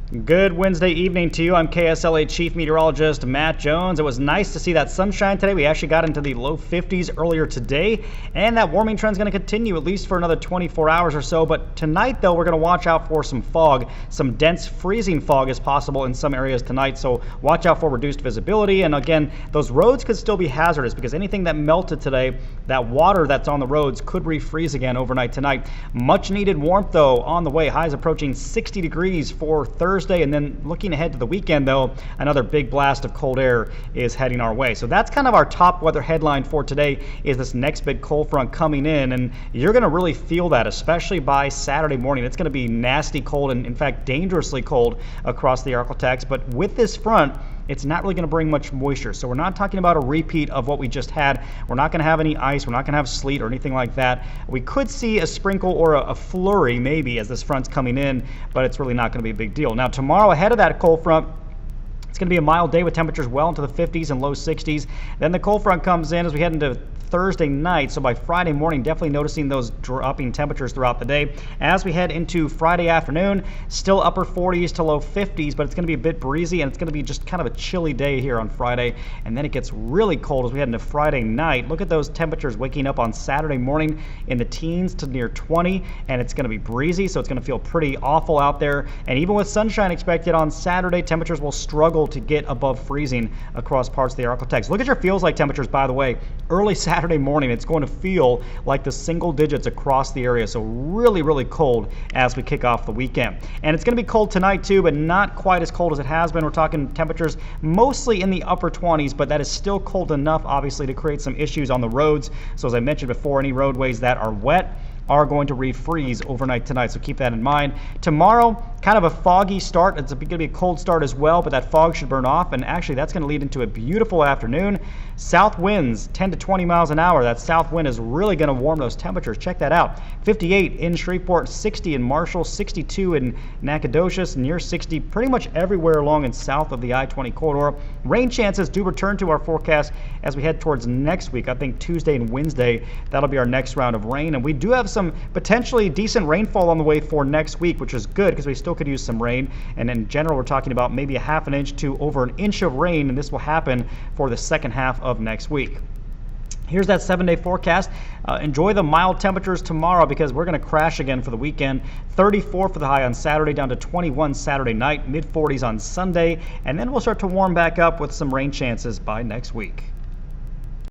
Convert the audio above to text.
Good Wednesday evening to you. I'm KSLA Chief Meteorologist Matt Jones. It was nice to see that sunshine today. We actually got into the low 50s earlier today, and that warming trend is going to continue at least for another 24 hours or so. But tonight, though, we're going to watch out for some fog. Some dense freezing fog is possible in some areas tonight, so watch out for reduced visibility. And again, those roads could still be hazardous because anything that melted today, that water that's on the roads could refreeze again overnight tonight. Much needed warmth, though, on the way. Highs approaching 60 degrees for Thursday. And then looking ahead to the weekend, though, another big blast of cold air is heading our way. So that's kind of our top weather headline for today, is this next big cold front coming in. And you're going to really feel that, especially by Saturday morning. It's going to be nasty cold and, in fact, dangerously cold across the Arklatex. But with this front, it's not really going to bring much moisture. So we're not talking about a repeat of what we just had. We're not going to have any ice. We're not going to have sleet or anything like that. We could see a sprinkle or a flurry maybe as this front's coming in, but it's really not going to be a big deal. Now tomorrow, ahead of that cold front, it's going to be a mild day with temperatures well into the 50s and low 60s. Then the cold front comes in as we head into Thursday night, so by Friday morning, definitely noticing those dropping temperatures throughout the day. As we head into Friday afternoon, still upper 40s to low 50s, but it's going to be a bit breezy, and it's going to be just kind of a chilly day here on Friday, and then it gets really cold as we head into Friday night. Look at those temperatures waking up on Saturday morning in the teens to near 20, and it's going to be breezy, so it's going to feel pretty awful out there. And even with sunshine expected on Saturday, temperatures will struggle to get above freezing across parts of the Arklatex. Look at your feels like temperatures, by the way. Early Saturday morning, it's going to feel like the single digits across the area, so really, really cold as we kick off the weekend. And it's going to be cold tonight too, but not quite as cold as it has been. We're talking temperatures mostly in the upper 20s, but that is still cold enough, obviously, to create some issues on the roads. So as I mentioned before, any roadways that are wet are going to refreeze overnight tonight, so keep that in mind. Tomorrow, kind of a foggy start. It's going to be a cold start as well, but that fog should burn off, and actually that's going to lead into a beautiful afternoon. South winds 10 to 20 miles an hour. That south wind is really going to warm those temperatures. Check that out. 58 in Shreveport, 60 in Marshall, 62 in Nacogdoches, near 60 pretty much everywhere along and south of the I-20 corridor. Rain chances do return to our forecast as we head towards next week. I think Tuesday and Wednesday, that'll be our next round of rain, and we do have some potentially decent rainfall on the way for next week, which is good because we still could use some rain. And in general, we're talking about maybe a half an inch to over an inch of rain, and this will happen for the second half of next week. Here's that 7-day forecast. Enjoy the mild temperatures tomorrow because we're going to crash again for the weekend. 34 for the high on Saturday, down to 21 Saturday night, mid 40s on Sunday, and then we'll start to warm back up with some rain chances by next week.